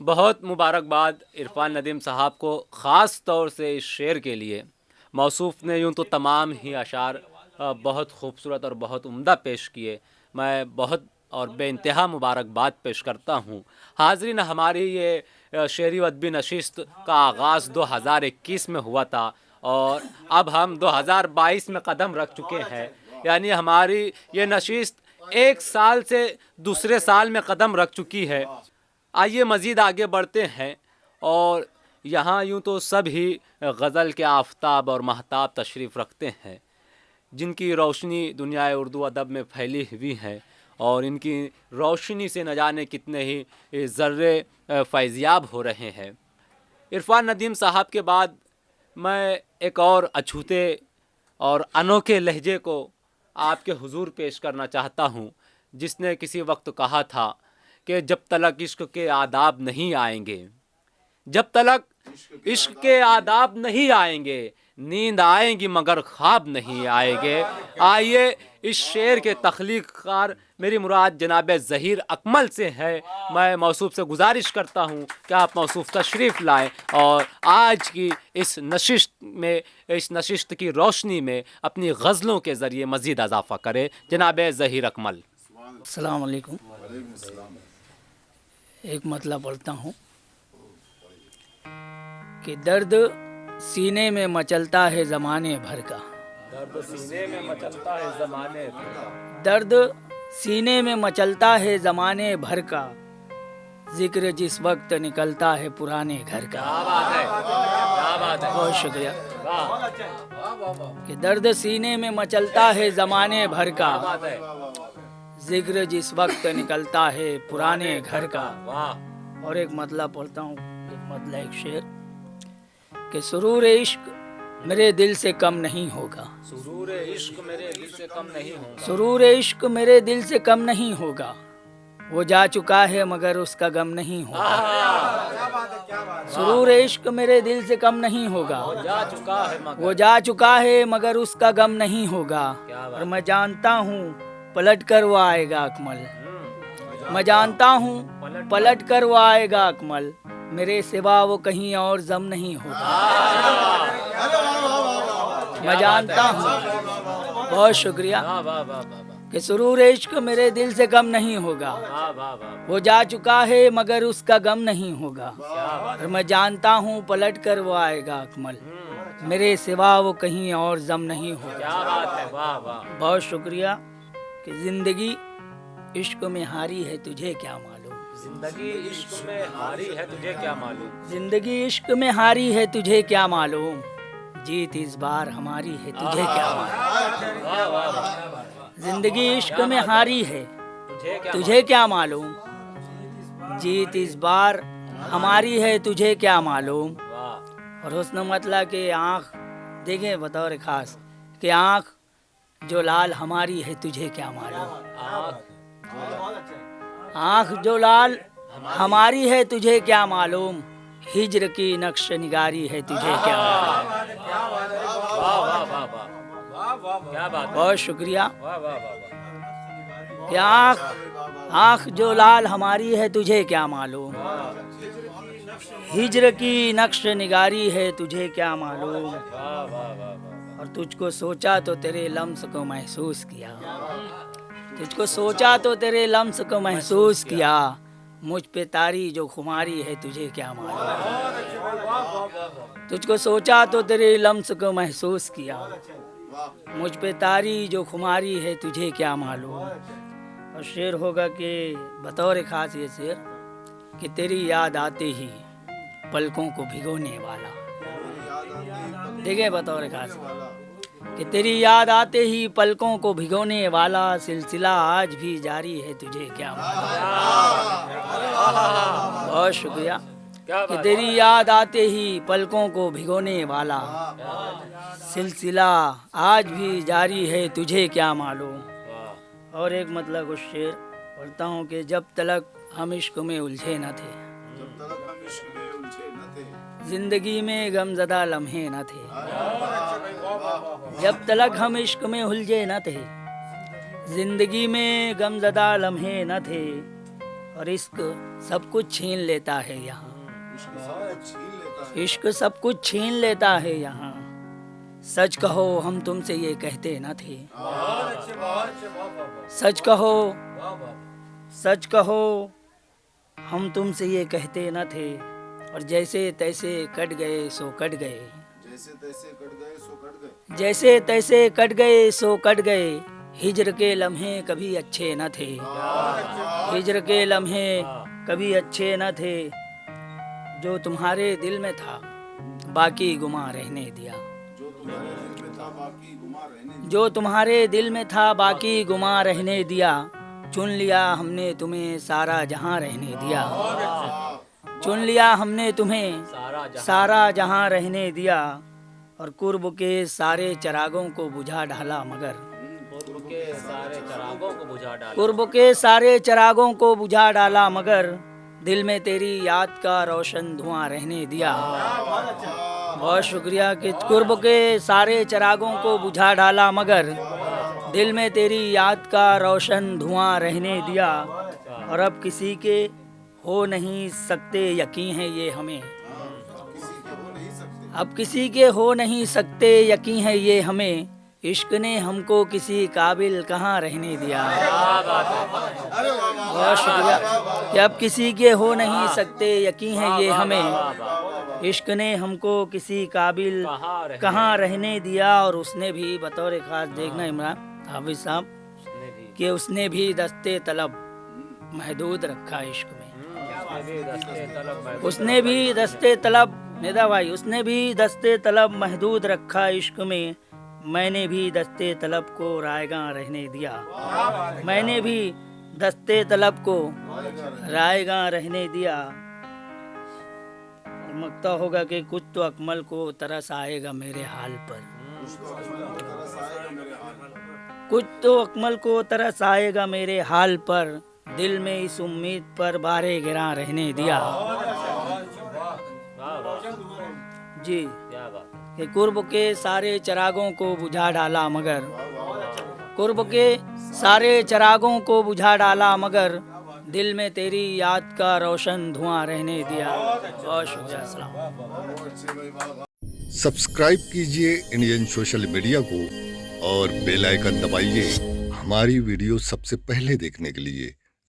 बहुत मुबारकबाद इरफान नदीम साहब को ख़ास तौर से इस शेर के लिए। मौसूफ़ ने यूँ तो तमाम ही अशार बहुत खूबसूरत और बहुत उम्दा पेश किए। मैं बहुत और बेइंतहा मुबारकबाद पेश करता हूँ। हाज़रीन, हमारी ये शेरी व अदबी नशिस्त का आगाज़ 2021 में हुआ था और अब हम 2022 में कदम रख चुके हैं। यानी हमारी ये नशिस्त एक साल से दूसरे साल में कदम रख चुकी है। आइए मज़ीद आगे बढ़ते हैं और यहाँ यूँ तो सभी गज़ल के आफ़ताब और महताब तशरीफ़ रखते हैं, जिनकी रोशनी दुनियाए उर्दू अदब में फैली हुई है और इनकी रोशनी से न जाने कितने ही ज़र्रे फैज़याब हो रहे हैं। इरफान नदीम साहब के बाद मैं एक और अछूते और अनोखे लहजे को आपके हुजूर पेश करना चाहता हूँ, जिसने किसी वक्त कहा था कि जब तलक इश्क के आदाब नहीं आएंगे, जब तलक इश्क के आदाब नहीं आएंगे, नींद आएंगी मगर ख्वाब नहीं आएंगे। आइए इस शेर के तख्लीक़कार मेरी मुराद जनाब ज़हीर अकमल से है। मैं मौसूफ़ से गुजारिश करता हूँ कि आप मौसूफ़ तशरीफ़ लाएँ और आज की इस नशिस्त की रोशनी में अपनी गज़लों के ज़रिए मज़ीद इजाफ़ा करें। जनाब ज़हीर अकमल। अस्सलाम वालेकुम। एक मतलब पढ़ता हूँ कि दर्द सीने में मचलता है ज़माने भर का, दर्द सीने में मचलता है ज़माने भर का, दर्द सीने में मचलता है ज़माने भर का, जिक्र जिस वक्त निकलता है पुराने घर का। क्या बात है, क्या बात है, बहुत शुक्रिया। वाह, कि दर्द सीने में मचलता है ज़माने भर का, क्या बात है, जिक्र जिस वक्त निकलता है पुराने घर का। वाह। और एक मतलब पढ़ता हूँ, एक मतलब एक शेर कि सुरूर इश्क मेरे दिल से कम नहीं होगा, सुरूर इश्क मेरे दिल से कम नहीं होगा, सुरूर इश्क मेरे दिल से कम नहीं होगा, वो जा चुका है मगर उसका गम नहीं होगा। सुरूर इश्क मेरे दिल से कम नहीं होगा, जा चुका है मगर, वो जा चुका है मगर उसका गम नहीं होगा। क्या बात। और मैं जानता हूँ पलट कर वो आएगा अकमल, मैं जानता हूँ पलट कर वो आएगा अकमल, मेरे सिवा वो कहीं और जम नहीं होगा। मैं जानता हूँ, बहुत शुक्रिया, वाह वाह वाह वाह कि सुरूर इश्क मेरे दिल से कम नहीं होगा, वाह वाह वाह, वो जा चुका है मगर उसका गम नहीं होगा। क्या बात। और मैं जानता हूँ पलट कर वो आएगा अकमल, मेरे सिवा वो कहीं और जम नहीं होगा। क्या बात है, वाह वाह। बहुत शुक्रिया। कि जिंदगी इश्क में हारी है तुझे क्या मालूम, जिंदगी इश्क में हारी है तुझे क्या मालूम, जिंदगी इश्क में हारी है तुझे क्या मालूम, जीत इस बार हमारी है तुझे क्या मालूम। वाह वाह वाह, जिंदगी इश्क में हारी है तुझे तुझे क्या मालूम, जीत इस बार हमारी है तुझे क्या मालूम। वाह, और हुस्न मतलब कि आँख देखें बतौर खास कि आँख जो लाल हमारी है तुझे क्या मालूम, आँख जो लाल हमारी है तुझे क्या मालूम, हिज्र की नक्श निगारी है तुझे क्या मालूम। वाह वाह वाह वाह, क्या बात है, बहुत शुक्रिया। वाह वाह वाह वाह, कि आँख जो लाल हमारी है तुझे क्या मालूम, हिज्र की नक्श निगारी है तुझे क्या मालूम। वाह वाह वाह, और तुझको सोचा तो तेरे लम्स को महसूस किया, तुझको सोचा तो तेरे लम्स को महसूस किया, मुझ पे तारी जो खुमारी है तुझे क्या मालूम। तुझको सोचा तो तेरे लम्स को महसूस किया, मुझ पे तारी जो खुमारी है तुझे क्या मालूम। और शेर होगा कि बतौर खास ये शेर कि तेरी याद आते ही पलकों को भिगोने वाला, देखिए बतौर खास कि तेरी याद आते ही पलकों को भिगोने वाला, सिलसिला आज भी जारी है तुझे क्या मालूम। बहुत शुक्रिया। कि तेरी याद आते ही पलकों को भिगोने वाला, सिलसिला आज भी जारी है तुझे क्या मालूम। और एक मतलब कुछ शेर पढ़ता हूँ कि जब तलक हम इश्क में उलझे न थे, जिंदगी में गमज़दा लम्हे न थे, जब तलक हम इश्क में उलझे न थे, जिंदगी में गमज़दा लम्हे न थे। और इश्क सब कुछ छीन लेता है यहाँ। इश्क सब कुछ छीन लेता है यहाँ। सच कहो हम तुमसे ये कहते न थे। सच कहो, सच कहो हम तुमसे ये कहते न थे। और जैसे तैसे कट गए सो कट गए। जैसे तैसे कट गए सो कट गए। जैसे तैसे कट गए सो कट गए। हिजर के लम्हे कभी अच्छे न थे। हिजर के लम्हे कभी अच्छे न थे। जो तुम्हारे दिल में था बाकी गुमा रहने दिया। जो तुम्हारे दिल में था बाकी गुमा रहने दिया। चुन लिया हमने तुम्हें सारा जहां रहने दिया। चुन लिया हमने तुम्हें सारा जहां रहने दिया। और कुर्ब के सारे चरागों को बुझा डाला मगर। कुर्ब के सारे चरागों को बुझा डाला मगर। दिल में तेरी याद का रोशन धुआं रहने दिया। बहुत शुक्रिया कि कुर्ब के सारे चरागों को बुझा डाला मगर दिल में तेरी याद का रोशन धुआं रहने दिया। और अब किसी के हो नहीं सकते यकीन है ये हमें। अब किसी के हो नहीं सकते यकीन है ये हमें। इश्क ने हमको किसी काबिल कहाँ रहने दिया। बहुत शुक्रिया कि अब किसी के हो नहीं सकते यकीन है ये हमें। इश्क ने हमको किसी काबिल कहाँ रहने दिया। और उसने भी बतौर खास देखना इमरान हाफिज साहब कि उसने भी दस्ते तलब महदूद रखा इश्क में। उसने भी दस्ते तलब निदा भाई उसने भी दस्ते तलब महदूद रखा इश्क में। मैंने भी दस्ते तलब को रायगां रहने दिया। मैंने भी दस्ते तलब को रायगां रहने दिया। और मकता होगा कि कुछ तो अकमल को तरस आएगा मेरे हाल पर। कुछ तो अकमल को तरस आएगा मेरे हाल पर। दिल में इस उम्मीद पर बारे गिरा रहने दिया। जी कि कुर्ब के सारे चरागों को बुझा डाला मगर। कुर्ब के सारे चरागों को बुझा डाला मगर दिल में तेरी याद का रोशन धुआं रहने दिया। बहुत शुक्रिया। सलाम। सब्सक्राइब कीजिए इंडियन सोशल मीडिया को और बेल आइकन दबाइए हमारी वीडियो सबसे पहले देखने के लिए।